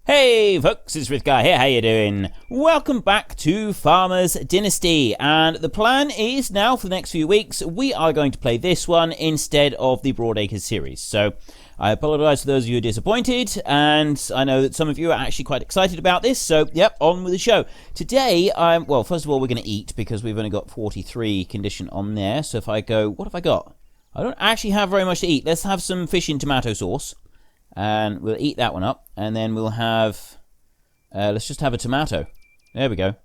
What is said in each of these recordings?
Hey folks, it's Guy here, how you doing? Welcome back to Farmers Dynasty, and the plan is now for the next few weeks we are going to play this one instead of the Broadacres series. So I apologise for those of you who are disappointed, and I know that some of you are actually quite excited about this, so yep, on with the show. Today, well, first of all, we're going to eat because we've only got 43 condition on there, so if I go, what have I got? I don't actually have very much to eat. Let's have some fish in tomato sauce. And we'll eat that one up, and then we'll have, let's just have a tomato. There we go.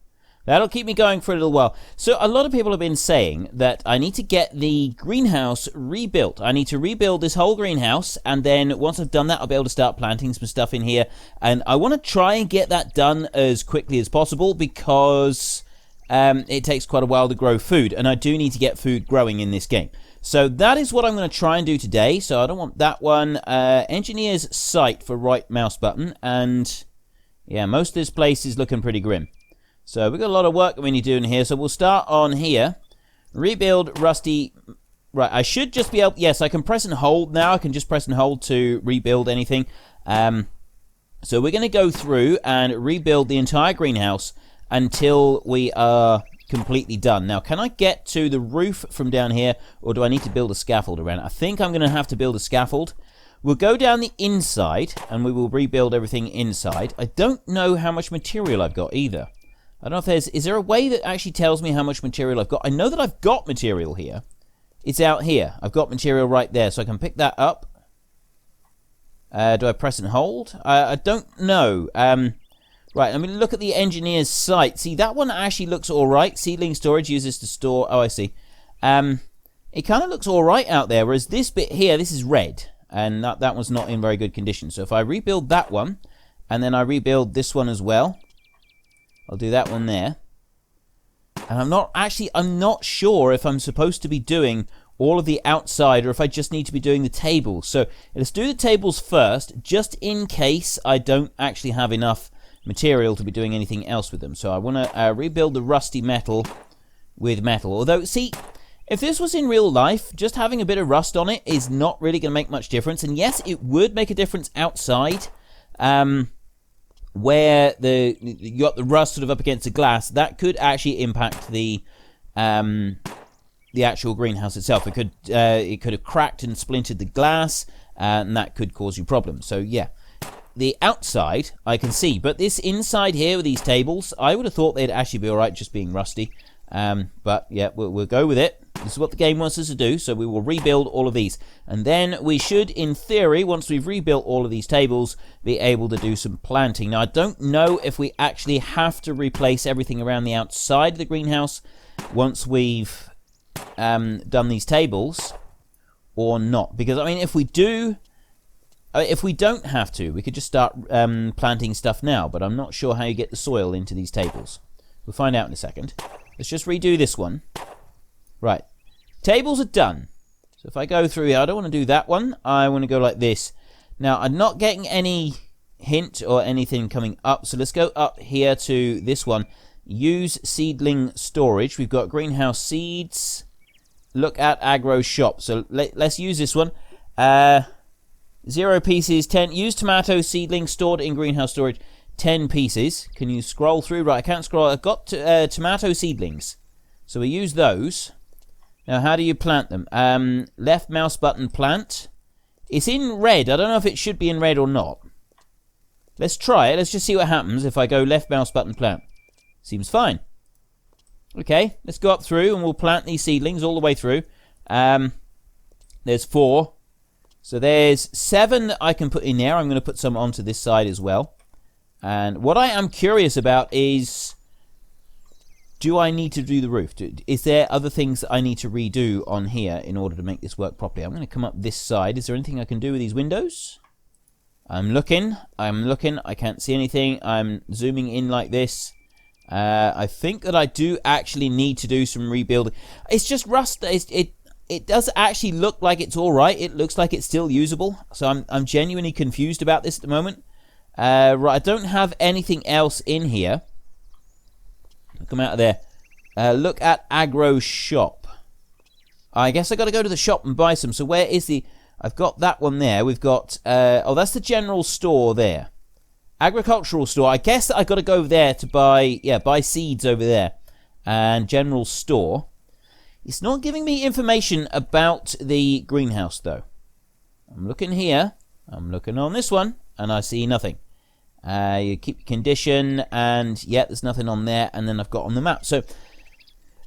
That'll keep me going for a little while. So a lot of people have been saying that I need to get the greenhouse rebuilt. I need to rebuild this whole greenhouse, and then once I've done that, I'll be able to start planting some stuff in here. And I want to try and get that done as quickly as possible because it takes quite a while to grow food, and I do need to get food growing in this game. So that is what I'm going to try and do today. So I don't want that one. Engineer's site for right mouse button. And yeah, most of this place is looking pretty grim. So we've got a lot of work that we need to do in here. So we'll start on here. Rebuild rusty. Right, I should just be able... Yes, I can press and hold now. I can just press and hold to rebuild anything. So we're going to go through and rebuild the entire greenhouse until we are completely done. Now, can I get to the roof from down here, or do I need to build a scaffold around it? I think I'm going to have to build a scaffold. We'll go down the inside, and we will rebuild everything inside. I don't know how much material I've got either. I don't know if there's... Is there a way that actually tells me how much material I've got? I know that I've got material here. It's out here. I've got material right there, so I can pick that up. Do I press and hold? I don't know. Right, I'm going to look at the engineer's site. See, that one actually looks alright. Seedling storage uses to store... Oh, I see. It kind of looks alright out there, whereas this bit here, this is red. And that one's not in very good condition. So if I rebuild that one, and then I rebuild this one as well, I'll do that one there. And I'm not sure if I'm supposed to be doing all of the outside, or if I just need to be doing the tables. So let's do the tables first, just in case I don't actually have enough material to be doing anything else with them. So I want to rebuild the rusty metal with metal. Although, see, if this was in real life, just having a bit of rust on it is not really going to make much difference. And yes, it would make a difference outside, where you got the rust sort of up against the glass. That could actually impact the actual greenhouse itself. It could have cracked and splintered the glass, and that could cause you problems. So yeah. The outside, I can see, but this inside here with these tables, I would have thought they'd actually be alright just being rusty. But yeah, we'll go with it. This is what the game wants us to do, so we will rebuild all of these. And then we should, in theory, once we've rebuilt all of these tables, be able to do some planting. Now, I don't know if we actually have to replace everything around the outside of the greenhouse once we've done these tables, or not. Because, I mean, if we don't have to, we could just start planting stuff now, but I'm not sure how you get the soil into these tables. We'll find out in a second. Let's just redo this one. Right. Tables are done. So if I go through here, I don't want to do that one. I want to go like this. Now, I'm not getting any hint or anything coming up, so let's go up here to this one. Use seedling storage. We've got greenhouse seeds. Look at agro shop. So let's use this one. 0 pieces, 10. Use tomato seedlings stored in greenhouse storage. 10 pieces. Can you scroll through? Right, I can't scroll. I've got tomato seedlings. So we use those. Now, how do you plant them? Left mouse button plant. It's in red. I don't know if it should be in red or not. Let's try it. Let's just see what happens if I go left mouse button plant. Seems fine. Okay, let's go up through and we'll plant these seedlings all the way through. There's 4. So there's 7 that I can put in there. I'm going to put some onto this side as well. And what I am curious about is, do I need to do the roof? Is there other things that I need to redo on here in order to make this work properly? I'm going to come up this side. Is there anything I can do with these windows? I'm looking. I can't see anything. I'm zooming in like this. I think that I do actually need to do some rebuilding. It's just rust. It does actually look like it's all right. It looks like it's still usable. So I'm genuinely confused about this at the moment. Right, I don't have anything else in here. Come out of there. Look at agro shop. I guess I got to go to the shop and buy some. So where is the... I've got that one there. We've got... oh, that's the general store there. Agricultural store. I guess that I got to go over there to buy seeds over there. And general store. It's not giving me information about the greenhouse, though. I'm looking here. I'm looking on this one, and I see nothing. You keep condition, and yeah, there's nothing on there. And then I've got on the map. So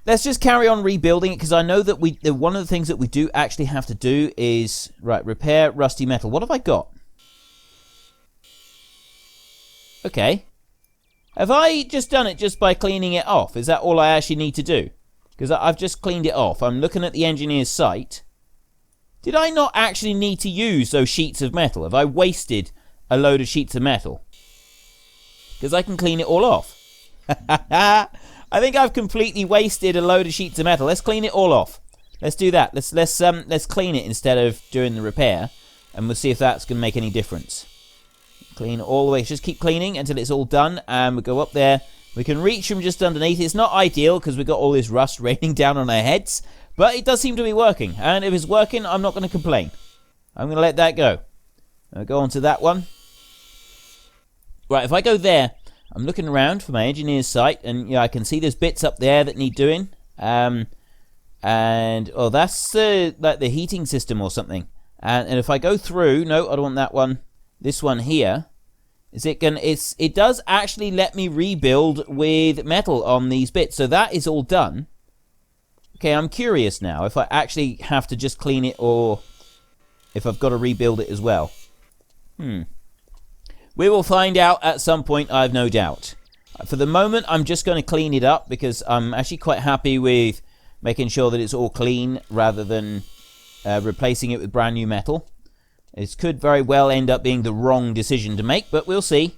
let's just carry on rebuilding it, because I know that one of the things that we do actually have to do is repair rusty metal. What have I got? Okay. Have I just done it just by cleaning it off? Is that all I actually need to do? Because I've just cleaned it off. I'm looking at the engineer's site. Did I not actually need to use those sheets of metal? Have I wasted a load of sheets of metal? Because I can clean it all off. I think I've completely wasted a load of sheets of metal. Let's clean it all off. Let's do that. Let's clean it instead of doing the repair, and we'll see if that's going to make any difference. Clean all the way. Just keep cleaning until it's all done, and we'll go up there. We can reach from just underneath. It's not ideal because we've got all this rust raining down on our heads, but it does seem to be working. And if it's working, I'm not going to complain. I'm going to let that go. I'll go on to that one. Right, if I go there, I'm looking around for my engineer's site, and yeah, I can see there's bits up there that need doing. And oh, that's like the heating system or something. And if I go through, no, I don't want that one. This one here, it does actually let me rebuild with metal on these bits, so that is all done. Okay, I'm curious now if I actually have to just clean it or if I've got to rebuild it as well. We will find out at some point, I have no doubt. For the moment, I'm just going to clean it up because I'm actually quite happy with making sure that it's all clean rather than replacing it with brand new metal. It could very well end up being the wrong decision to make, but we'll see.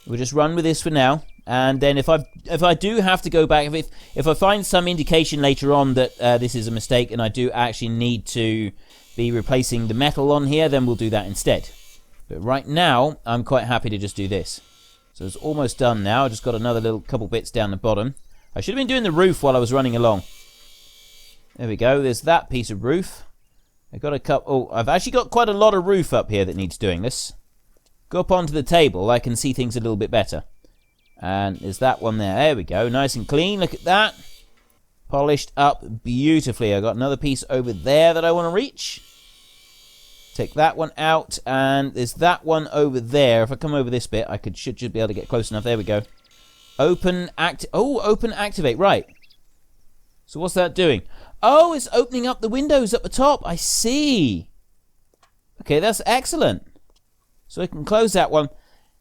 We'll just run with this for now, and then if I do have to go back, if I find some indication later on that this is a mistake and I do actually need to be replacing the metal on here, then we'll do that instead. But right now, I'm quite happy to just do this. So it's almost done now. I just got another little couple bits down the bottom. I should have been doing the roof while I was running along. There we go. There's that piece of roof. I got a couple. Oh, I've actually got quite a lot of roof up here that needs doing. Let's go up onto the table. I can see things a little bit better. And there's that one there. There we go. Nice and clean. Look at that. Polished up beautifully. I got another piece over there that I want to reach. Take that one out. And there's that one over there. If I come over this bit, I should be able to get close enough. There we go. Open activate. Right. So what's that doing? Oh, it's opening up the windows up the top. I see. Okay, that's excellent. So I can close that one.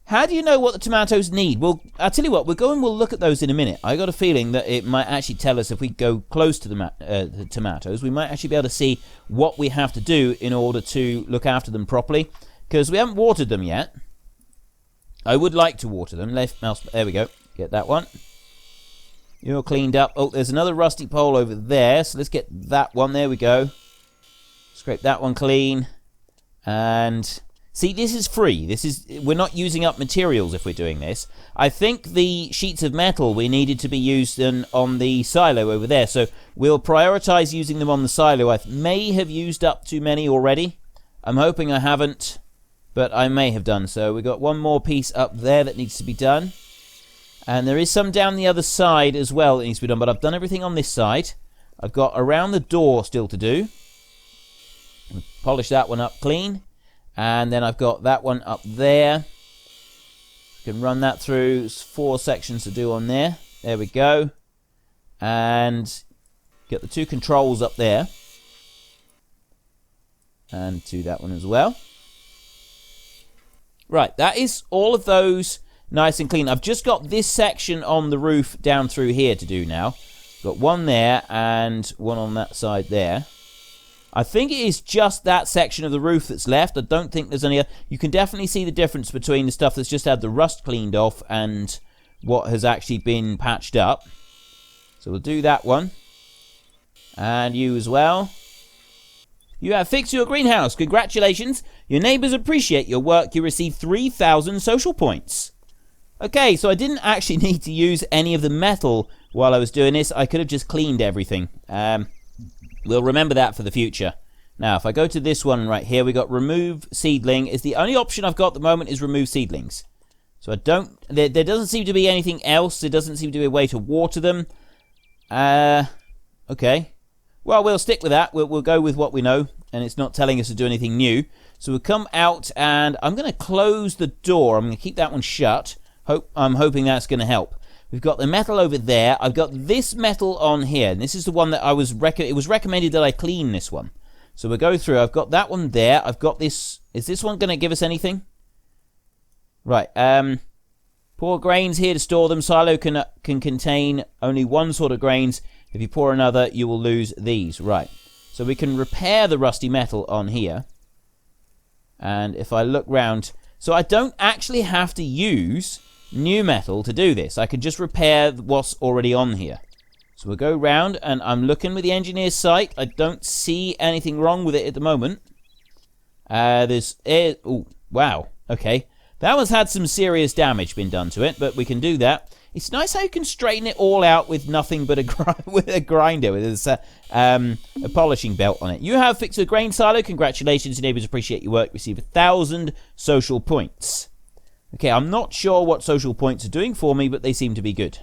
How do you know what the tomatoes need? Well, I'll tell you what. We'll look at those in a minute. I got a feeling that it might actually tell us if we go close to the tomatoes, we might actually be able to see what we have to do in order to look after them properly. Because we haven't watered them yet. I would like to water them. Left mouse. There we go. Get that one. You're cleaned up. Oh, there's another rusty pole over there. So let's get that one. There we go. Scrape that one clean. And see, this is free. We're not using up materials if we're doing this. I think the sheets of metal we needed to be used on the silo over there. So we'll prioritize using them on the silo. I may have used up too many already. I'm hoping I haven't, but I may have done so. We've got one more piece up there that needs to be done. And there is some down the other side as well that needs to be done. But I've done everything on this side. I've got around the door still to do. Polish that one up clean. And then I've got that one up there. You can run that through. There's 4 sections to do on there. There we go. And get the 2 controls up there. And do that one as well. Right, that is all of those nice and clean. I've just got this section on the roof down through here to do now. Got one there and one on that side there. I think it is just that section of the roof that's left. I don't think there's any other. You can definitely see the difference between the stuff that's just had the rust cleaned off and what has actually been patched up. So we'll do that one. And you as well. You have fixed your greenhouse. Congratulations. Your neighbours appreciate your work. You receive 3,000 social points. Okay, so I didn't actually need to use any of the metal while I was doing this. I could have just cleaned everything. We'll remember that for the future. Now, if I go to this one right here, we got remove seedling. Is the only option I've got at the moment is remove seedlings. So I don't... There doesn't seem to be anything else. There doesn't seem to be a way to water them. Okay. Well, we'll stick with that. We'll go with what we know. And it's not telling us to do anything new. So we'll come out and I'm going to close the door. I'm going to keep that one shut. I'm hoping that's going to help. We've got the metal over there. I've got this metal on here. And this is the one that it was recommended that I clean this one. So we'll go through. I've got that one there. I've got this. Is this one going to give us anything? Right. Pour grains here to store them. Silo can contain only one sort of grains. If you pour another, you will lose these. Right. So we can repair the rusty metal on here. And if I look round... So I don't actually have to use new metal to do this. I can just repair what's already on here. So we'll go round, and I'm looking with the engineer's sight. I don't see anything wrong with it at the moment. There's air... Oh, wow. Okay. That one's had some serious damage been done to it, but we can do that. It's nice how you can straighten it all out with nothing but a grinder, with a polishing belt on it. You have fixed a grain silo. Congratulations, neighbours. Appreciate your work. Receive 1,000 social points. Okay, I'm not sure what social points are doing for me, but they seem to be good.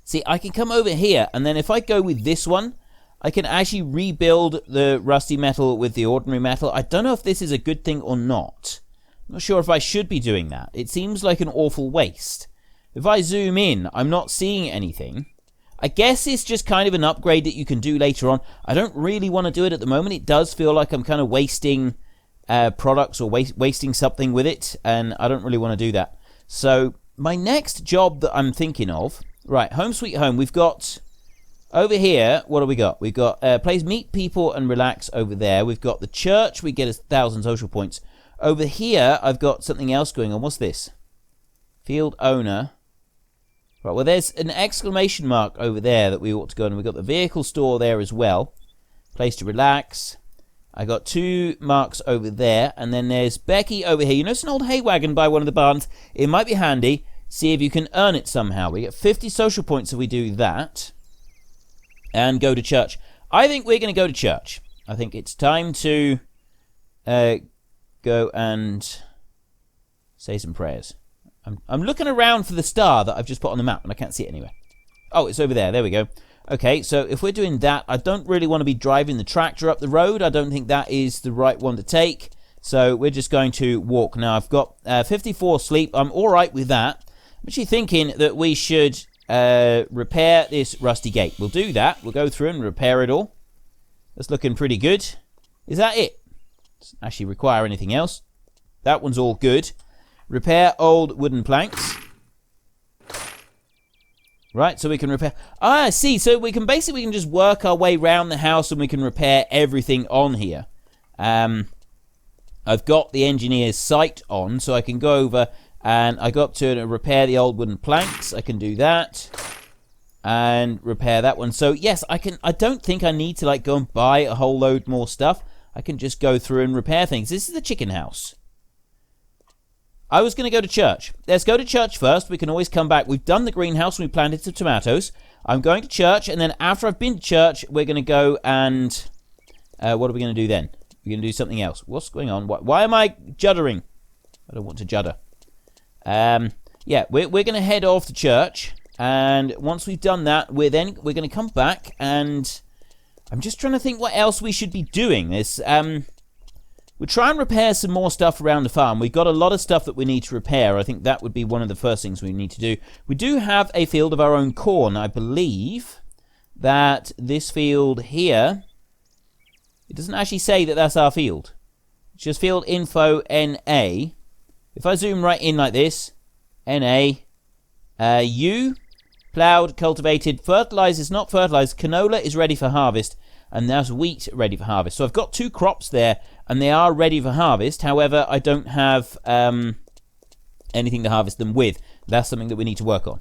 See, I can come over here, and then if I go with this one, I can actually rebuild the rusty metal with the ordinary metal. I don't know if this is a good thing or not. I'm not sure if I should be doing that. It seems like an awful waste. If I zoom in, I'm not seeing anything. I guess it's just kind of an upgrade that you can do later on. I don't really want to do it at the moment. It does feel like I'm kind of wasting products or wasting something with it, and I don't really want to do that. So my next job that I'm thinking of... Right, home sweet home. We've got... Over here, what do we got? We've got place meet people and relax over there. We've got the church. We get 1,000 social points. Over here, I've got something else going on. What's this? Field owner. Right, well, there's an exclamation mark over there that we ought to go on. We've got the vehicle store there as well. Place to relax. I got 2 marks over there. And then there's Becky over here. You notice an old hay wagon by one of the barns. It might be handy. See if you can earn it somehow. We get 50 social points if we do that. And go to church. I think we're going to go to church. I think it's time to go and say some prayers. I'm looking around for the star that I've just put on the map, and I can't see it anywhere. Oh, it's over there. There we go. Okay, so if we're doing that, I don't really want to be driving the tractor up the road. I don't think that is the right one to take. So we're just going to walk. Now, I've got 54 sleep. I'm all right with that. I'm actually thinking that we should... repair this rusty gate. We'll do that. We'll go through and repair it all. That's looking pretty good. Is that it? Doesn't actually require anything else. That one's all good. Repair old wooden planks. Right, so we can repair... Ah, I see. So we can just work our way around the house and we can repair everything on here. I've got the engineer's sight on, so I can go over... And I got to repair the old wooden planks. I can do that. And repair that one. So, yes, I can. I don't think I need to, go and buy a whole load more stuff. I can just go through and repair things. This is the chicken house. I was going to go to church. Let's go to church first. We can always come back. We've done the greenhouse and we planted some tomatoes. I'm going to church. And then after I've been to church, we're going to go and... what are we going to do then? We're going to do something else. What's going on? Why am I juddering? I don't want to judder. Yeah, we're going to head off to church, and once we've done that, we're going to come back, and I'm just trying to think what else we should be doing. We'll try and repair some more stuff around the farm. We've got a lot of stuff that we need to repair. I think that would be one of the first things we need to do. We do have a field of our own corn. I believe that this field here, it doesn't actually say that that's our field. It's just field info NA. If I zoom right in like this, NA, U, ploughed, cultivated, fertilised is not fertilised, canola is ready for harvest, and there's wheat ready for harvest. So I've got 2 crops there, and they are ready for harvest. However, I don't have anything to harvest them with. That's something that we need to work on.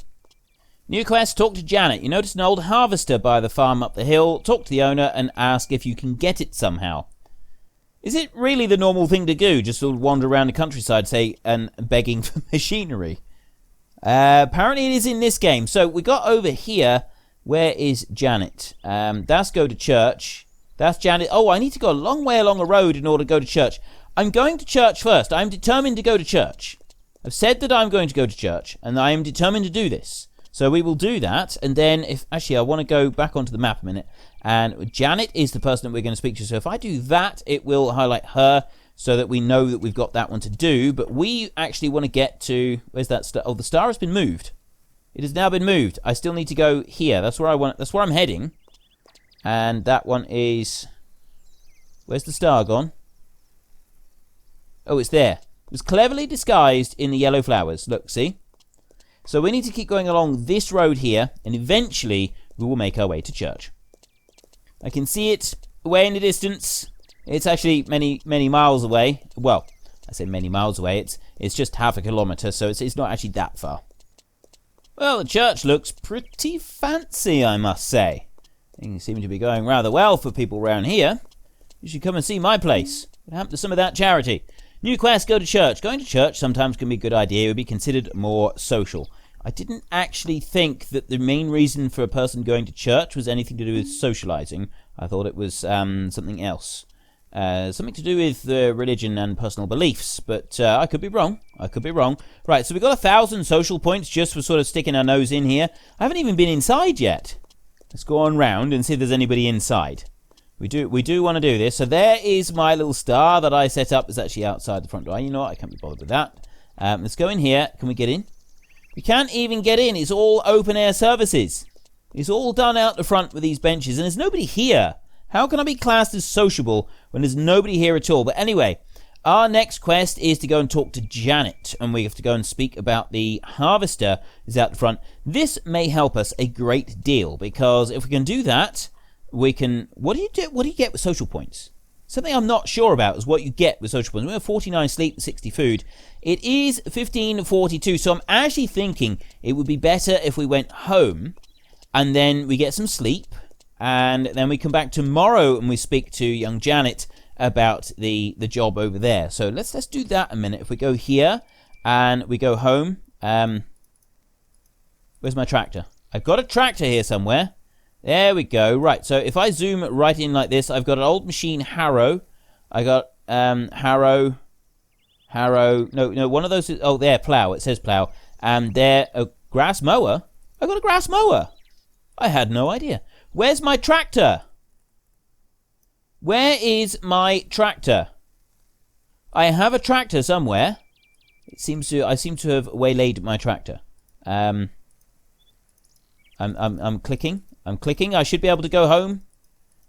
New quest, talk to Janet. You notice an old harvester by the farm up the hill. Talk to the owner and ask if you can get it somehow. Is it really the normal thing to do, just sort of wander around the countryside, say, and begging for machinery? Apparently it is in this game. So we got over here. Where is Janet? That's go to church. That's Janet. Oh, I need to go a long way along a road in order to go to church. I'm going to church first. I'm determined to go to church. I've said that I'm going to go to church, and I am determined to do this. So we will do that, and then I want to go back onto the map a minute, and Janet is the person that we're going to speak to. So if I do that, it will highlight her so that we know that we've got that one to do. But we actually want to get to, where's that star? Oh, the star has been moved. It has now been moved. I still need to go here. That's where I'm heading. And that one is, where's the star gone? Oh, it's there. It was cleverly disguised in the yellow flowers. Look, see? So we need to keep going along this road here, and eventually we will make our way to church. I can see it away in the distance. It's actually many, many miles away. Well, I say many miles away. It's just half a kilometre, so it's not actually that far. Well, the church looks pretty fancy, I must say. Things seem to be going rather well for people around here. You should come and see my place. What happened to some of that charity? New quest, go to church. Going to church sometimes can be a good idea. It would be considered more social. I didn't actually think that the main reason for a person going to church was anything to do with socializing. I thought it was something else. Something to do with religion and personal beliefs. But I could be wrong. Right, so we've got 1,000 social points just for sort of sticking our nose in here. I haven't even been inside yet. Let's go on round and see if there's anybody inside. We do want to do this. So there is my little star that I set up. It's actually outside the front door. You know what? I can't be bothered with that. Let's go in here. Can we get in? We can't even get in. It's all open air services. It's all done out the front with these benches, and there's nobody here. How can I be classed as sociable when there's nobody here at all? But anyway, our next quest is to go and talk to Janet, and we have to go and speak about the harvester is out the front. This may help us a great deal, because if we can do that, we can... What do you get with social points? Something I'm not sure about is what you get with social points. We have 49 sleep, 60 food. It is 1542, so I'm actually thinking it would be better if we went home and then we get some sleep, and then we come back tomorrow and we speak to young Janet about the job over there. So let's do that a minute. If we go here and we go home, where's my tractor? I've got a tractor here somewhere. There we go. Right, so if I zoom right in like this, I've got an old machine harrow. I got harrow. No, one of those is, oh, there, plow. It says plow. And there, a grass mower. I got a grass mower. I had no idea. Where's my tractor? Where is my tractor? I have a tractor somewhere. I seem to have waylaid my tractor. I'm clicking. I should be able to go home.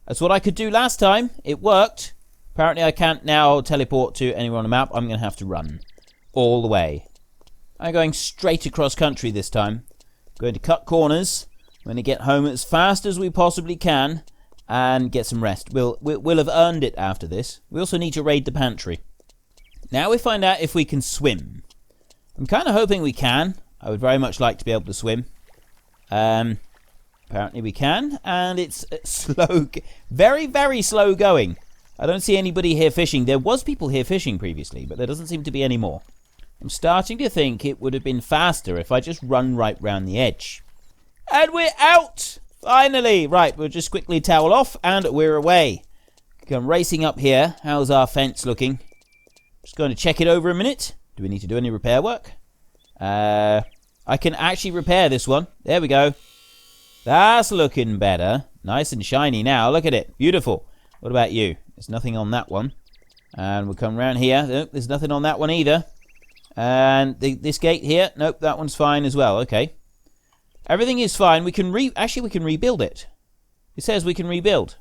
That's what I could do last time. It worked. Apparently I can't now teleport to anywhere on the map. I'm going to have to run all the way. I'm going straight across country this time. I'm going to cut corners. I'm going to get home as fast as we possibly can and get some rest. We'll have earned it after this. We also need to raid the pantry. Now we find out if we can swim. I'm kind of hoping we can. I would very much like to be able to swim. Apparently we can, and it's slow, very, very slow going. I don't see anybody here fishing. There was people here fishing previously, but there doesn't seem to be any more. I'm starting to think it would have been faster if I just run right round the edge. And we're out! Finally! Right, we'll just quickly towel off, and we're away. Come racing up here. How's our fence looking? Just going to check it over a minute. Do we need to do any repair work? I can actually repair this one. There we go. That's looking better. Nice and shiny now. Look at it. Beautiful. What about you? There's nothing on that one. And we'll come around here. Nope, there's nothing on that one either. And this gate here. Nope, that one's fine as well. Okay. Everything is fine. We can rebuild it. It says we can rebuild.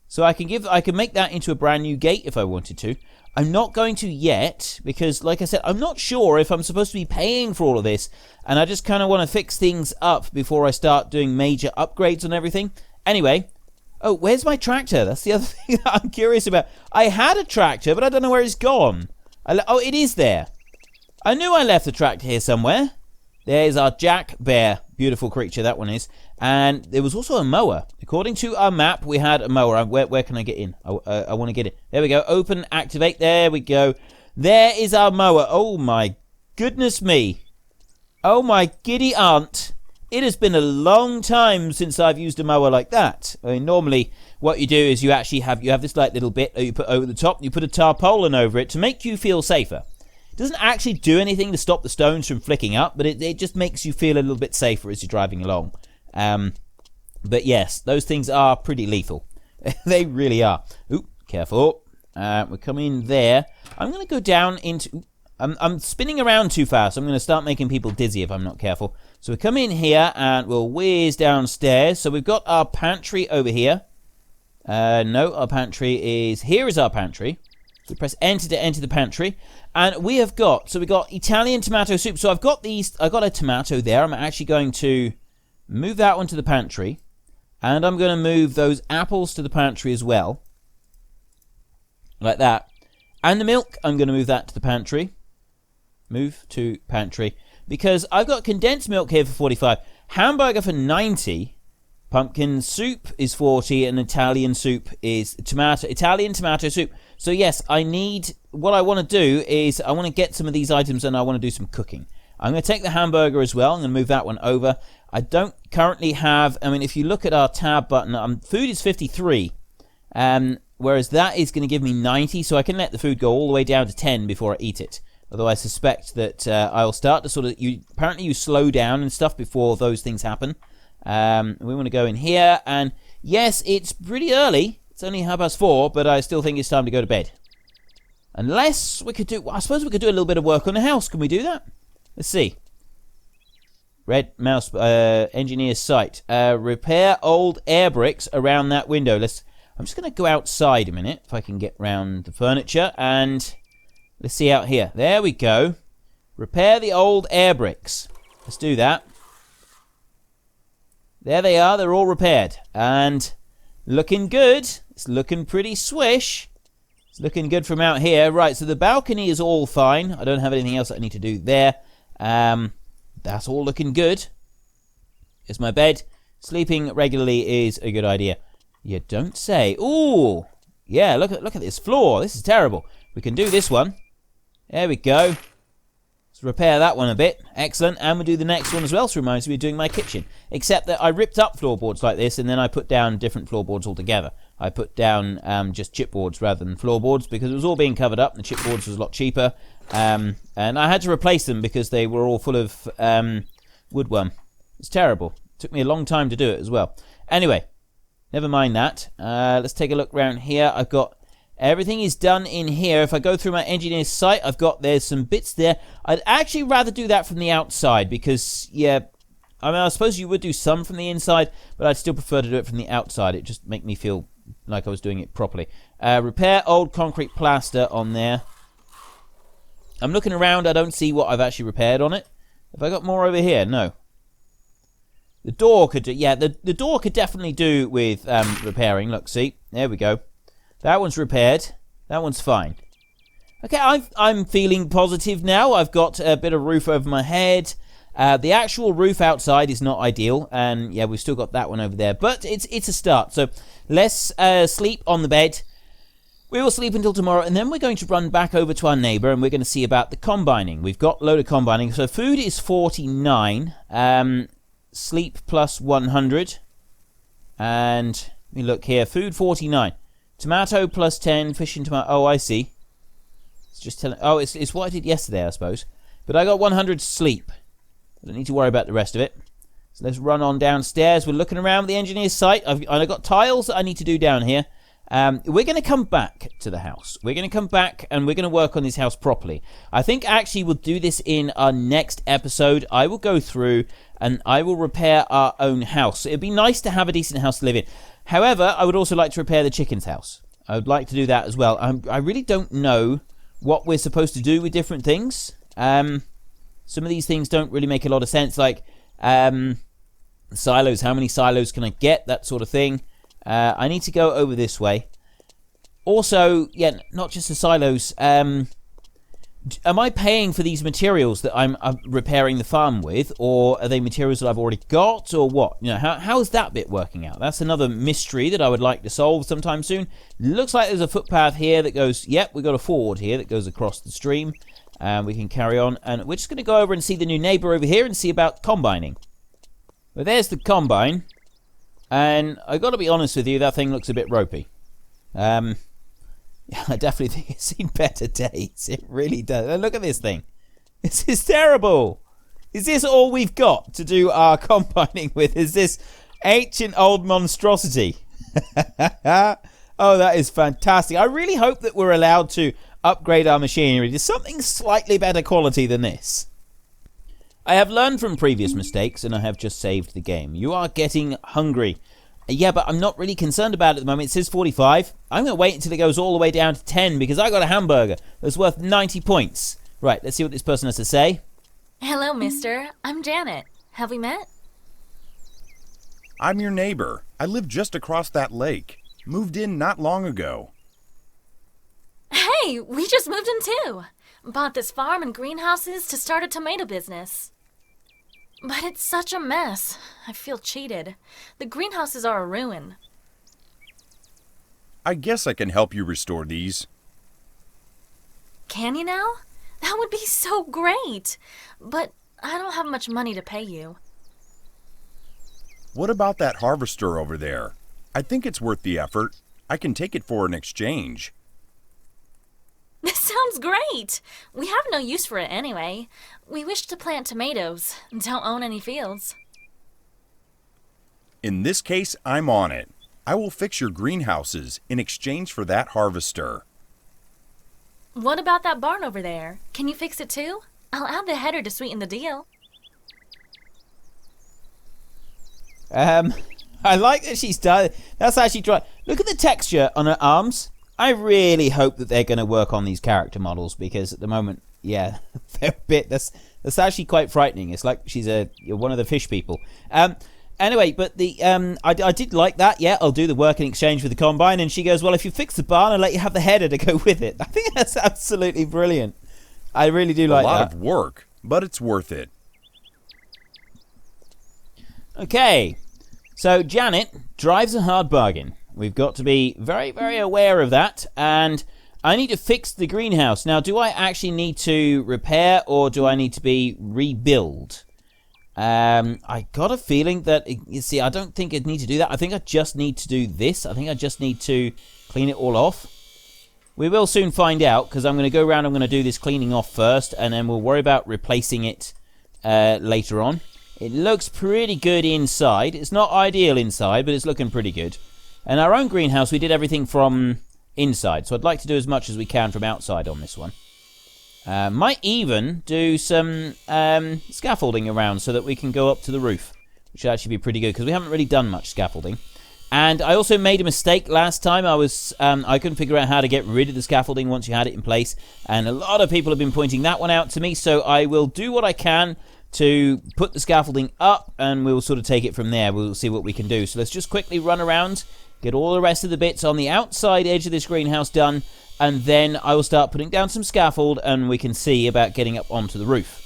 So I can make that into a brand new gate if I wanted to. I'm not going to yet because, like I said, I'm not sure if I'm supposed to be paying for all of this, and I just kind of want to fix things up before I start doing major upgrades on everything. Anyway, oh, where's my tractor? That's the other thing that I'm curious about. I had a tractor, but I don't know where it's gone. Oh, it is there. I knew I left the tractor here somewhere. There's our Jack Bear. Beautiful creature, that one is. And there was also a mower. According to our map, we had a mower. Where can I get in? I want to get it. There we go. Open, activate. There we go. There is our mower. Oh, my goodness me. Oh, my giddy aunt. It has been a long time since I've used a mower like that. I mean, normally, what you do is you actually have this like little bit that you put over the top. You put a tarpaulin over it to make you feel safer. It doesn't actually do anything to stop the stones from flicking up, but it just makes you feel a little bit safer as you're driving along. But yes, those things are pretty lethal. They really are. Oop, careful. We're coming there. I'm going to go down into... I'm spinning around too fast. I'm going to start making people dizzy if I'm not careful. So we come in here and we'll whiz downstairs. So we've got our pantry over here. No, our pantry is... Here is our pantry. So press enter to enter the pantry. And we have got... So we've got Italian tomato soup. So I've got these... I've got a tomato there. I'm actually going to move that one to the pantry. And I'm going to move those apples to the pantry as well. Like that. And the milk, I'm going to move that to the pantry. Move to pantry. Because I've got condensed milk here for 45. Hamburger for 90. Pumpkin soup is 40. And Italian soup is Italian tomato soup. So yes, I need... What I want to do is I want to get some of these items and I want to do some cooking. I'm going to take the hamburger as well. I'm going to move that one over. I don't currently have... I mean, if you look at our tab button, food is 53. Whereas that is going to give me 90. So I can let the food go all the way down to 10 before I eat it. Although I suspect that I'll start to sort of... Apparently you slow down and stuff before those things happen. We want to go in here. And yes, it's pretty early. It's only 4:30, but I still think it's time to go to bed. Unless we could do... Well, I suppose we could do a little bit of work on the house. Can we do that? Let's see. Red mouse, engineer's site. Repair old air bricks around that window. I'm just going to go outside a minute, if I can get round the furniture. And let's see out here. There we go. Repair the old air bricks. Let's do that. There they are. They're all repaired. And looking good. It's looking pretty swish. It's looking good from out here. Right, so the balcony is all fine. I don't have anything else that I need to do there. That's all looking good. Here's my bed. Sleeping regularly is a good idea. You don't say. Ooh, yeah. Look at this floor. This is terrible. We can do this one. There we go. Let's repair that one a bit. Excellent. And we'll do the next one as well. So it reminds me of doing my kitchen. Except that I ripped up floorboards like this, and then I put down different floorboards altogether. I put down just chipboards rather than floorboards because it was all being covered up. And the chipboards was a lot cheaper. And I had to replace them because they were all full of woodworm. It's terrible. It took me a long time to do it as well. Anyway, never mind that. Let's take a look around here. I've got everything is done in here. If I go through my engineer's site, there's some bits there. I'd actually rather do that from the outside because, yeah, I mean, I suppose you would do some from the inside, but I'd still prefer to do it from the outside. It just make me feel like I was doing it properly. Repair old concrete plaster on there. I'm looking around. I don't see what I've actually repaired on it. Have I got more over here? No. The door could do... Yeah, the door could definitely do with repairing. Look, see? There we go. That one's repaired. That one's fine. Okay, I'm feeling positive now. I've got a bit of roof over my head. The actual roof outside is not ideal. And, yeah, we've still got that one over there. But it's a start. So, let's sleep on the bed. We will sleep until tomorrow, and then we're going to run back over to our neighbour, and we're going to see about the combining. We've got a load of combining. So food is 49. Sleep plus 100. And let me look here. Food 49. Tomato plus 10. Fish and tomato. Oh, I see. It's just telling... Oh, it's what I did yesterday, I suppose. But I got 100 sleep. I don't need to worry about the rest of it. So let's run on downstairs. We're looking around the engineer's site. I've got tiles that I need to do down here. We're going to come back to the house. We're going to come back and we're going to work on this house properly. I think actually we'll do this in our next episode. I will go through and I will repair our own house. It'd be nice to have a decent house to live in. However, I would also like to repair the chicken's house. I would like to do that as well. I really don't know what we're supposed to do with different things. Some of these things don't really make a lot of sense. Like silos. How many silos can I get? That sort of thing. I need to go over this way. Also, yeah, not just the silos. Am I paying for these materials that I'm repairing the farm with, or are they materials that I've already got, or what? You know, how is that bit working out? That's another mystery that I would like to solve sometime soon. Looks like there's a footpath here that goes... Yep, we've got a ford here that goes across the stream. We can carry on, and we're just going to go over and see the new neighbour over here and see about combining. Well, there's the combine. And I got to be honest with you, that thing looks a bit ropey. I definitely think it's seen better days. It really does. And look at this thing. This is terrible. Is this all we've got to do our combining with? Is this ancient old monstrosity? Oh, that is fantastic. I really hope that we're allowed to upgrade our machinery to something slightly better quality than this. I have learned from previous mistakes and I have just saved the game. You are getting hungry. Yeah, but I'm not really concerned about it at the moment. It says 45. I'm going to wait until it goes all the way down to 10 because I got a hamburger that's worth 90 points. Right, let's see what this person has to say. Hello, mister. I'm Janet. Have we met? I'm your neighbor. I live just across that lake. Moved in not long ago. Hey, we just moved in too. Bought this farm and greenhouses to start a tomato business. But it's such a mess. I feel cheated. The greenhouses are a ruin. I guess I can help you restore these. Can you now? That would be so great. But I don't have much money to pay you. What about that harvester over there? I think it's worth the effort. I can take it for an exchange. This sounds great. We have no use for it anyway. We wish to plant tomatoes. Don't own any fields. In this case, I'm on it. I will fix your greenhouses in exchange for that harvester. What about that barn over there? Can you fix it too? I'll add the header to sweeten the deal. I like that she's done. That's actually dry. Look at the texture on her arms. I really hope that they're going to work on these character models because at the moment, yeah, they're a bit. That's actually quite frightening. It's like she's one of the fish people. Anyway, but I did like that. Yeah, I'll do the work in exchange for the combine. And she goes, well, if you fix the barn, I'll let you have the header to go with it. I think that's absolutely brilliant. I really do like that. A lot of work, but it's worth it. Okay, so Janet drives a hard bargain. We've got to be very, very aware of that. And I need to fix the greenhouse. Now, do I actually need to repair or do I need to be rebuild? I got a feeling that, you see, I don't think I need to do that. I think I just need to do this. I think I just need to clean it all off. We will soon find out because I'm going to go around. I'm going to do this cleaning off first and then we'll worry about replacing it later on. It looks pretty good inside. It's not ideal inside, but it's looking pretty good. And our own greenhouse, we did everything from inside. So I'd like to do as much as we can from outside on this one. Might even do some scaffolding around so that we can go up to the roof. Which would actually be pretty good because we haven't really done much scaffolding. And I also made a mistake last time. I couldn't figure out how to get rid of the scaffolding once you had it in place. And a lot of people have been pointing that one out to me. So I will do what I can to put the scaffolding up and we'll sort of take it from there. We'll see what we can do. So let's just quickly run around, get all the rest of the bits on the outside edge of this greenhouse done, and then I will start putting down some scaffold and we can see about getting up onto the roof.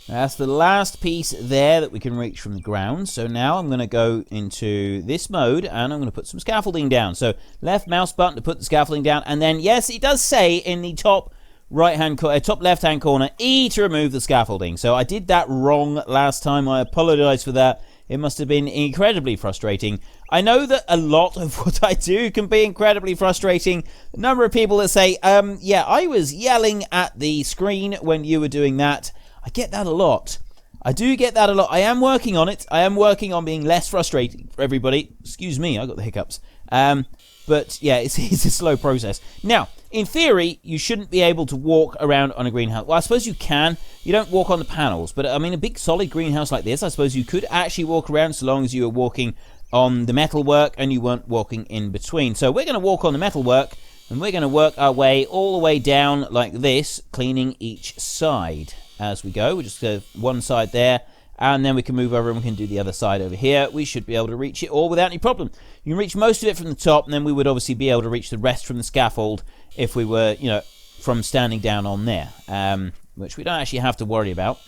That's the last piece there that we can reach from the ground. So now I'm going to go into this mode and I'm going to put some scaffolding down. So left mouse button to put the scaffolding down, and then yes, it does say in the top top left-hand corner, E to remove the scaffolding. So I did that wrong last time. I apologize for that. It must have been incredibly frustrating. I know that a lot of what I do can be incredibly frustrating. The number of people that say, yeah, I was yelling at the screen when you were doing that. I get that a lot. I do get that a lot. I am working on it. I am working on being less frustrating for everybody. Excuse me, I got the hiccups. But yeah, it's a slow process. Now, in theory, you shouldn't be able to walk around on a greenhouse. Well, I suppose you can. You don't walk on the panels. But, I mean, a big solid greenhouse like this, I suppose you could actually walk around so long as you were walking on the metalwork and you weren't walking in between. So we're going to walk on the metalwork and we're going to work our way all the way down like this, cleaning each side as we go. We'll just go one side there. And then we can move over and we can do the other side over here. We should be able to reach it all without any problem. You can reach most of it from the top, and then we would obviously be able to reach the rest from the scaffold if we were, from standing down on there, which we don't actually have to worry about.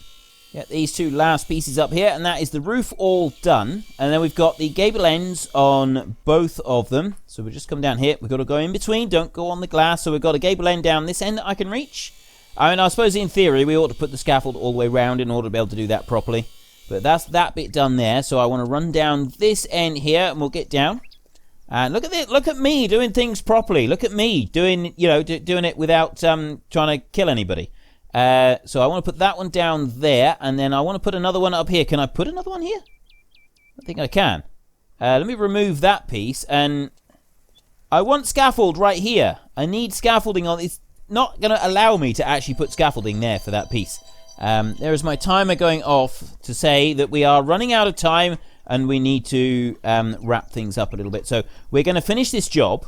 Get these two last pieces up here, and that is the roof all done. And then we've got the gable ends on both of them. So we'll just come down here. We've got to go in between. Don't go on the glass. So we've got a gable end down this end that I can reach. I mean, I suppose in theory we ought to put the scaffold all the way around in order to be able to do that properly. But that's that bit done there. So I want to run down this end here, and we'll get down. And look at it. Look at me doing things properly. Look at me doing, doing it without trying to kill anybody. So I want to put that one down there, and then I want to put another one up here. Can I put another one here? I think I can. Let me remove that piece, and I want scaffold right here. I need scaffolding on. It's not going to allow me to actually put scaffolding there for that piece. There is my timer going off to say that we are running out of time, and we need to wrap things up a little bit. So we're going to finish this job.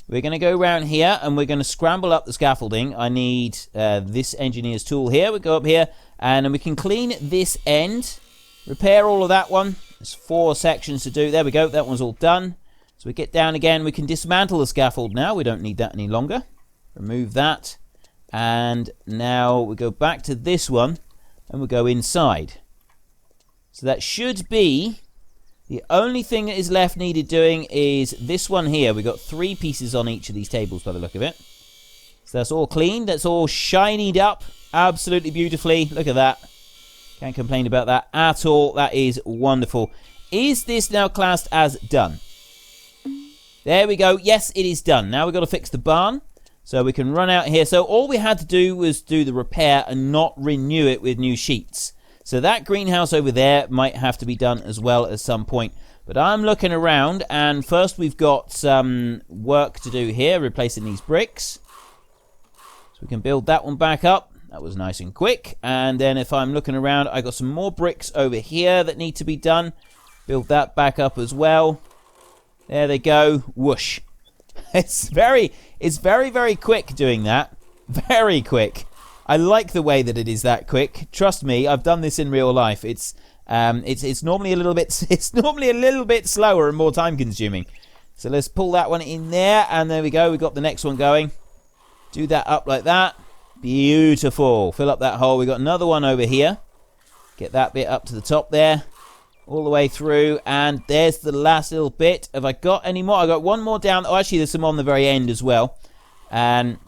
We're going to go around here, and we're going to scramble up the scaffolding. I need this engineer's tool here. We go up here, and then we can clean this end. Repair all of that one. There's 4 sections to do. There we go. That one's all done. So we get down again. We can dismantle the scaffold now. We don't need that any longer. Remove that. And now we go back to this one, and we'll go inside. So that should be... The only thing that is left needed doing is this one here. We've got 3 pieces on each of these tables by the look of it. So that's all cleaned. That's all shinied up absolutely beautifully. Look at that. Can't complain about that at all. That is wonderful. Is this now classed as done? There we go. Yes, it is done. Now we've got to fix the barn. So we can run out here. So all we had to do was do the repair and not renew it with new sheets. So that greenhouse over there might have to be done as well at some point. But I'm looking around, and first we've got some work to do here, replacing these bricks. So we can build that one back up. That was nice and quick. And then if I'm looking around, I got some more bricks over here that need to be done. Build that back up as well. There they go. Whoosh. It's very, very quick doing that. Very quick. I like the way that it is that quick. Trust me, I've done this in real life. It's normally a little bit slower and more time consuming. So let's pull that one in there, and there we go. We've got the next one going. Do that up like that. Beautiful. Fill up that hole. We've got another one over here. Get that bit up to the top there. All the way through, and there's the last little bit. Have I got any more? I got one more down. Oh, actually, there's some on the very end as well. And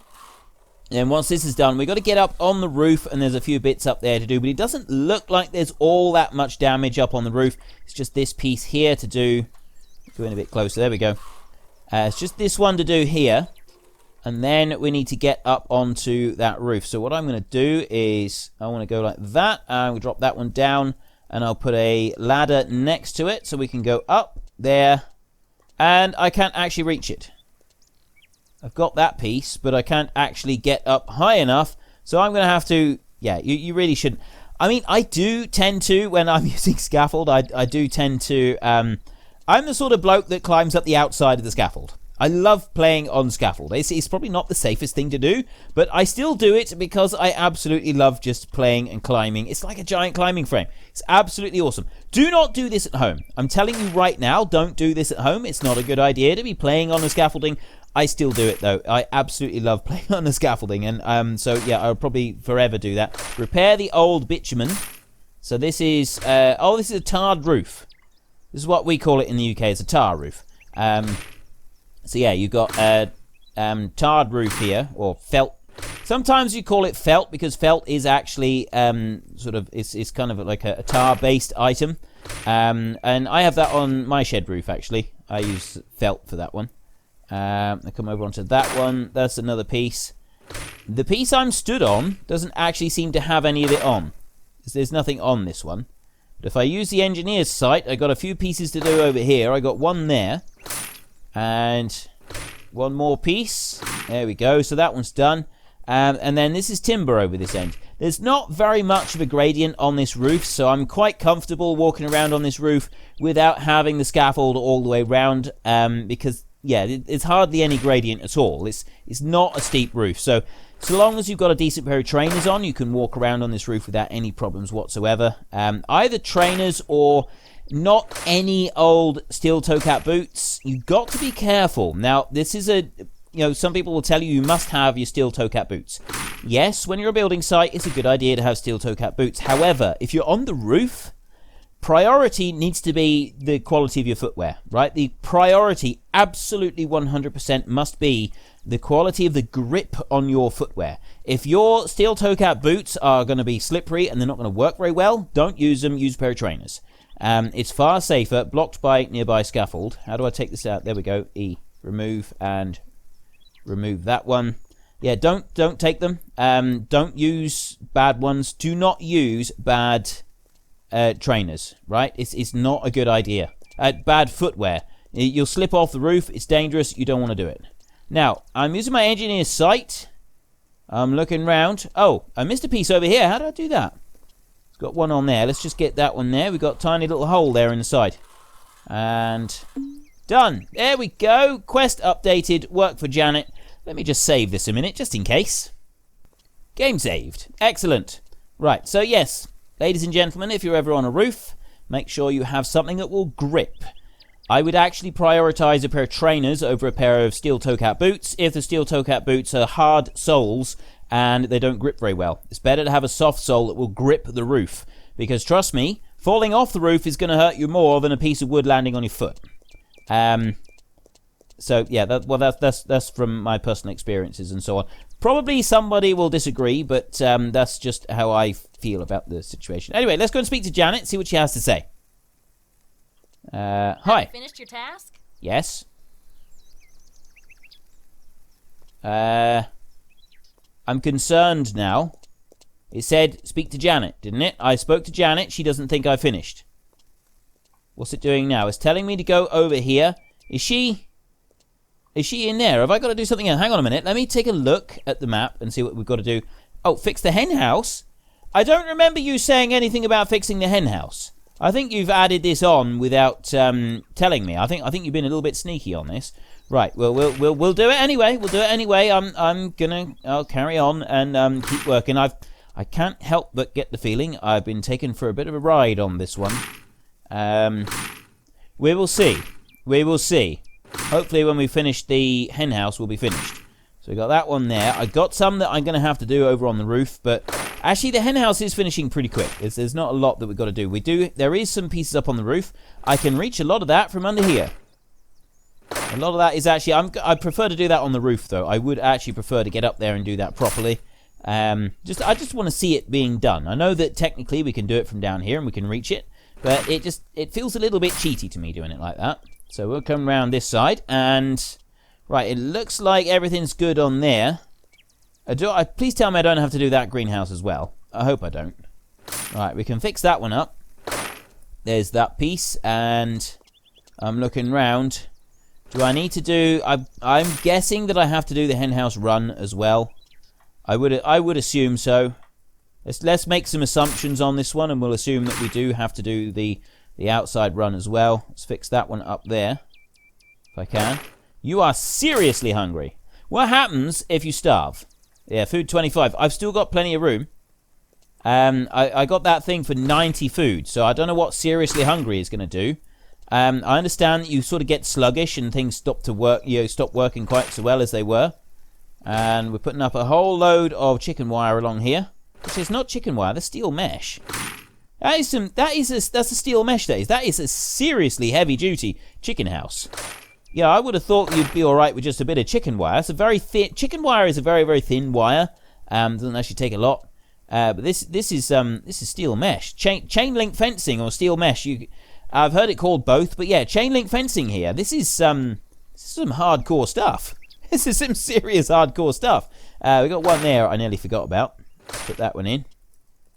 then once this is done, we've got to get up on the roof, and there's a few bits up there to do, but it doesn't look like there's all that much damage up on the roof. It's just this piece here to do. Go in a bit closer. There we go. It's just this one to do here, and then we need to get up onto that roof. So what I'm going to do is I want to go like that, and we'll drop that one down, and I'll put a ladder next to it so we can go up there, and I can't actually reach it. I've got that piece, but I can't actually get up high enough, so I'm going to have to... Yeah, you really shouldn't. I mean, I do tend to, when I'm using scaffold, I do tend to... I'm the sort of bloke that climbs up the outside of the scaffold. I love playing on scaffold. It's probably not the safest thing to do, but I still do it because I absolutely love just playing and climbing. It's like a giant climbing frame. It's absolutely awesome. Do not do this at home. I'm telling you right now, don't do this at home. It's not a good idea to be playing on the scaffolding. I still do it though. I absolutely love playing on the scaffolding, and so yeah, I'll probably forever do that. Repair the old bitumen. So this is this is a tarred roof. This is what we call it in the UK. It's a tar roof. So yeah, you've got tarred roof here, or felt. Sometimes you call it felt because felt is actually it's kind of like a tar-based item. And I have that on my shed roof actually. I use felt for that one. I come over onto that one. That's another piece. The piece I'm stood on doesn't actually seem to have any of it on. There's nothing on this one. But if I use the engineer's site, I got a few pieces to do over here. I got one there. And one more piece. There we go. So that one's done. And then this is timber over this end. There's not very much of a gradient on this roof, so I'm quite comfortable walking around on this roof without having the scaffold all the way around, because yeah, it's hardly any gradient at all. It's not a steep roof, so long as you've got a decent pair of trainers on, you can walk around on this roof without any problems whatsoever. Either trainers or not any old steel toe cap boots. You've got to be careful. Now, this is some people will tell you must have your steel toe cap boots. Yes, when you're a building site, it's a good idea to have steel toe cap boots. However, if you're on the roof, priority needs to be the quality of your footwear, right? The priority absolutely 100% must be the quality of the grip on your footwear. If your steel toe cap boots are going to be slippery and they're not going to work very well, don't use them. Use a pair of trainers. It's far safer. Blocked by nearby scaffold. How do I take this out? There we go. E. Remove and remove that one. Yeah, don't take them. Don't use bad ones. Do not use bad trainers, right? It's not a good idea. Bad footwear. You'll slip off the roof. It's dangerous. You don't want to do it. Now, I'm using my engineer's sight. I'm looking round. Oh, I missed a piece over here. How did I do that? Got one on there. Let's just get that one there. We've got a tiny little hole there in the side. And done. There we go. Quest updated. Work for Janet. Let me just save this a minute, just in case. Game saved. Excellent. Right, so yes, ladies and gentlemen, if you're ever on a roof, make sure you have something that will grip. I would actually prioritize a pair of trainers over a pair of steel toe cap boots if the steel toe cap boots are hard soles and they don't grip very well. It's better to have a soft sole that will grip the roof, because trust me, falling off the roof is going to hurt you more than a piece of wood landing on your foot. So yeah, that's from my personal experiences and so on. Probably somebody will disagree, but that's just how I feel about the situation. Anyway, let's go and speak to Janet, see what she has to say. Hi. Have you finished your task? Yes. I'm concerned now. It said speak to Janet, didn't it? I spoke to Janet. She doesn't think I finished. What's it doing now? It's telling me to go over here. Is she in there? Have I got to do something else? Hang on a minute. Let me take a look at the map and see what we've got to do. Oh, fix the hen house? I don't remember you saying anything about fixing the hen house. I think you've added this on without telling me. I think you've been a little bit sneaky on this. Right. Well, we'll do it anyway. We'll do it anyway. I'll carry on and keep working. I can't help but get the feeling I've been taken for a bit of a ride on this one. We will see. We will see. Hopefully when we finish the hen house, we'll be finished. So we got that one there. I got some that I'm going to have to do over on the roof, but actually the hen house is finishing pretty quick. There's not a lot that we've got to do. There is some pieces up on the roof. I can reach a lot of that from under here. A lot of that is actually... I prefer to do that on the roof, though. I would actually prefer to get up there and do that properly. I just want to see it being done. I know that technically we can do it from down here and we can reach it, but it feels a little bit cheaty to me doing it like that. So we'll come around this side, and right, it looks like everything's good on there. Please tell me I don't have to do that greenhouse as well. I hope I don't. Right, we can fix that one up. There's that piece, and I'm looking round. Do I need to do... I'm guessing that I have to do the hen house run as well. I would assume so. Let's make some assumptions on this one, and we'll assume that we do have to do the outside run as well. Let's fix that one up there, if I can. You are seriously hungry. What happens if you starve? Yeah, food 25. I've still got plenty of room. I got that thing for 90 food, so I don't know what seriously hungry is going to do. I understand that you sort of get sluggish and things stop working quite so well as they were. And we're putting up a whole load of chicken wire along here. Which is not chicken wire, that's steel mesh. That's a steel mesh, that is a seriously heavy-duty chicken house. Yeah, I would have thought you'd be alright with just a bit of chicken wire. It's a very thin... Chicken wire is a very, very thin wire. Doesn't actually take a lot. But this is steel mesh. Chain link fencing or steel mesh. I've heard it called both, but yeah, chain link fencing here. This is some hardcore stuff. This is some serious hardcore stuff. We got one there I nearly forgot about. Put that one in.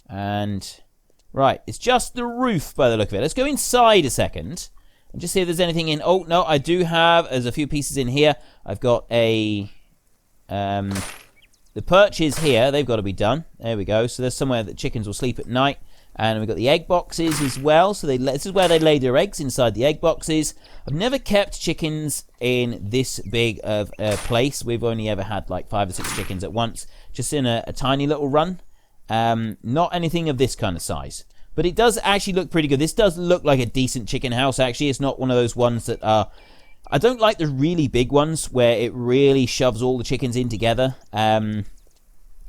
And... right, it's just the roof by the look of it. Let's go inside a second and just see if there's anything in. Oh, no, I do have... there's a few pieces in here. I've got a... the perches here, they've got to be done. There we go. So there's somewhere that chickens will sleep at night. And we've got the egg boxes as well. So this is where they lay their eggs, inside the egg boxes. I've never kept chickens in this big of a place. We've only ever had like 5 or 6 chickens at once. Just in a tiny little run. Not anything of this kind of size. But it does actually look pretty good. This does look like a decent chicken house, actually. It's not one of those ones that are... I don't like the really big ones where it really shoves all the chickens in together. I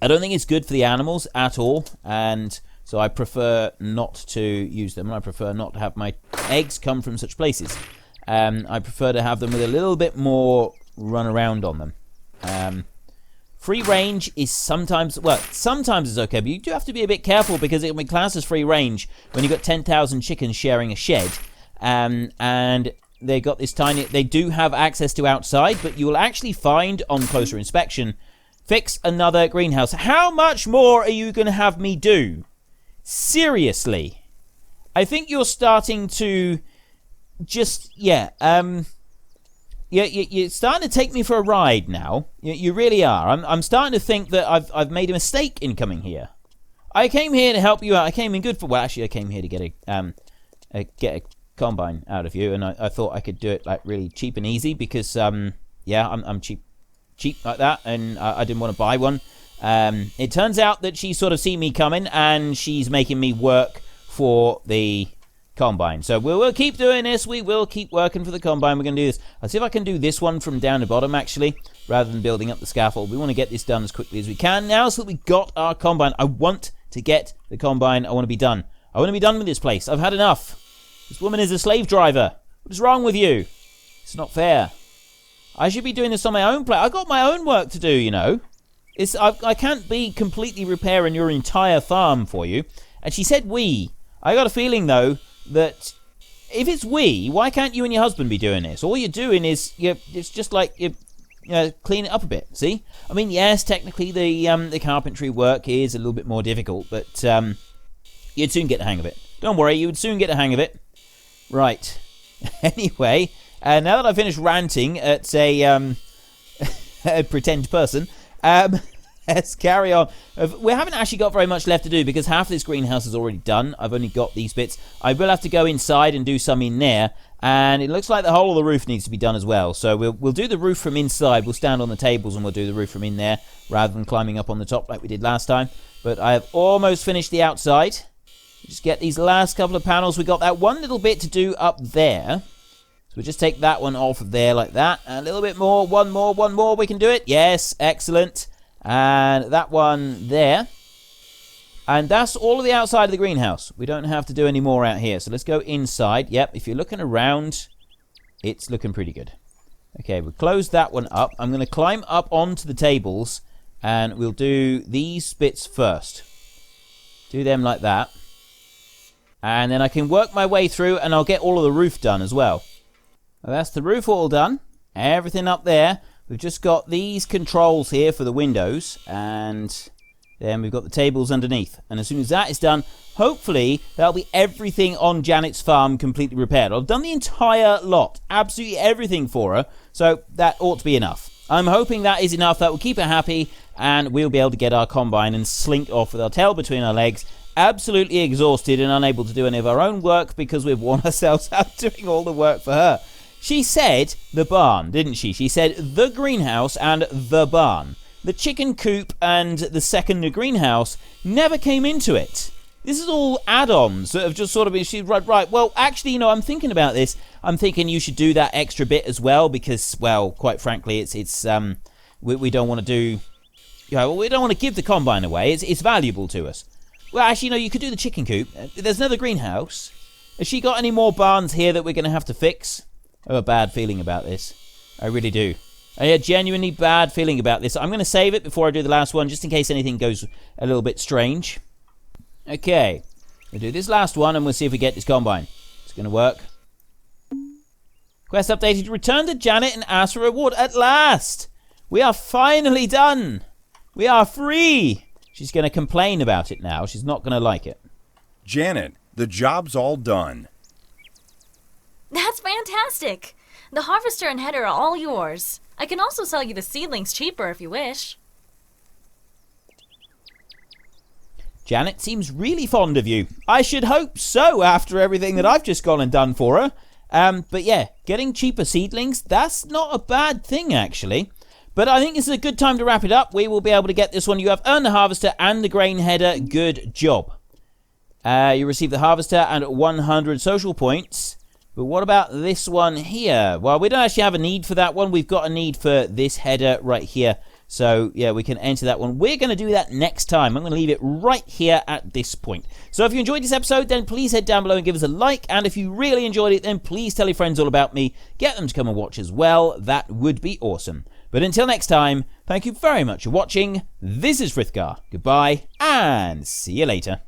don't think it's good for the animals at all. And so I prefer not to use them. I prefer not to have my eggs come from such places. I prefer to have them with a little bit more run around on them. Free range is sometimes it's okay, but you do have to be a bit careful because it will be classed as free range when you've got 10,000 chickens sharing a shed. And they got this they do have access to outside, but you will actually find on closer inspection, fix another greenhouse. How much more are you going to have me do? Seriously. I think you're starting to just, you're starting to take me for a ride now. You really are. I'm starting to think that I've made a mistake in coming here. I came here to help you out. I came in good for... Well, actually, I came here to get a combine out of you, and I thought I could do it like really cheap and easy because, I'm cheap like that, and I didn't want to buy one. It turns out that she sort of seen me coming, and she's making me work for the combine. So we'll keep doing this. We will keep working for the combine. We're going to do this. I'll see if I can do this one from down the bottom, actually, rather than building up the scaffold. We want to get this done as quickly as we can now so that we got our combine. I want to get the combine. I want to be done. I want to be done with this place. I've had enough. This woman is a slave driver. What is wrong with you? It's not fair. I should be doing this on my own place. I've got my own work to do, you know. I can't be completely repairing your entire farm for you. And she said we. I got a feeling, though, that if it's we, why can't you and your husband be doing this? All you're doing is, it's just like you clean it up a bit, see? I mean, yes, technically the carpentry work is a little bit more difficult, but you'd soon get the hang of it. Don't worry, you would soon get the hang of it. Right. Anyway, now that I've finished ranting at a pretend person, let's carry on. We haven't actually got very much left to do because half of this greenhouse is already done. I've only got these bits. I will have to go inside and do some in there, and it looks like the whole of the roof needs to be done as well. So we'll do the roof from inside. We'll stand on the tables and we'll do the roof from in there rather than climbing up on the top like we did last time. But I have almost finished the outside. Just get these last couple of panels. We got that one little bit to do up there. So we'll just take that one off of there like that. A little bit more. One more. We can do it. Yes, excellent. And that one there. And that's all of the outside of the greenhouse. We don't have to do any more out here. So let's go inside. Yep, if you're looking around, it's looking pretty good. Okay, we'll close that one up. I'm going to climb up onto the tables, and we'll do these bits first. Do them like that. And then I can work my way through, and I'll get all of the roof done as well. Well, that's the roof all done. Everything up there. We've just got these controls here for the windows, and then we've got the tables underneath. And as soon as that is done, hopefully that'll be everything on Janet's farm completely repaired. I've done the entire lot, absolutely everything for her, so that ought to be enough. I'm hoping that is enough. That will keep her happy, and we'll be able to get our combine and slink off with our tail between our legs, absolutely exhausted and unable to do any of our own work because we've worn ourselves out doing all the work for her. She said the barn, didn't she? She said the greenhouse and the barn. The chicken coop and the second greenhouse never came into it. This is all add-ons that have just sort of been... She's right. Well, actually, you know, I'm thinking about this. I'm thinking you should do that extra bit as well because, well, quite frankly, we don't want to do... You know, we don't want to give the combine away. It's valuable to us. Well, actually, you know, you could do the chicken coop. There's another greenhouse. Has she got any more barns here that we're going to have to fix? I have a bad feeling about this. I really do. I have a genuinely bad feeling about this. I'm going to save it before I do the last one, just in case anything goes a little bit strange. Okay. We'll do this last one, and we'll see if we get this combine. It's going to work. Quest updated. Return to Janet and ask for a reward. At last! We are finally done! We are free! She's going to complain about it now. She's not going to like it. Janet, the job's all done. That's fantastic! The harvester and header are all yours. I can also sell you the seedlings cheaper if you wish. Janet seems really fond of you. I should hope so after everything that I've just gone and done for her. But yeah, getting cheaper seedlings, that's not a bad thing actually. But I think this is a good time to wrap it up. We will be able to get this one. You have earned the harvester and the grain header. Good job. You receive the harvester and 100 social points. But what about this one here? Well, we don't actually have a need for that one. We've got a need for this header right here. So, yeah, we can enter that one. We're going to do that next time. I'm going to leave it right here at this point. So if you enjoyed this episode, then please head down below and give us a like. And if you really enjoyed it, then please tell your friends all about me. Get them to come and watch as well. That would be awesome. But until next time, Thank you very much for watching. This is Frithgar. Goodbye, and see you later.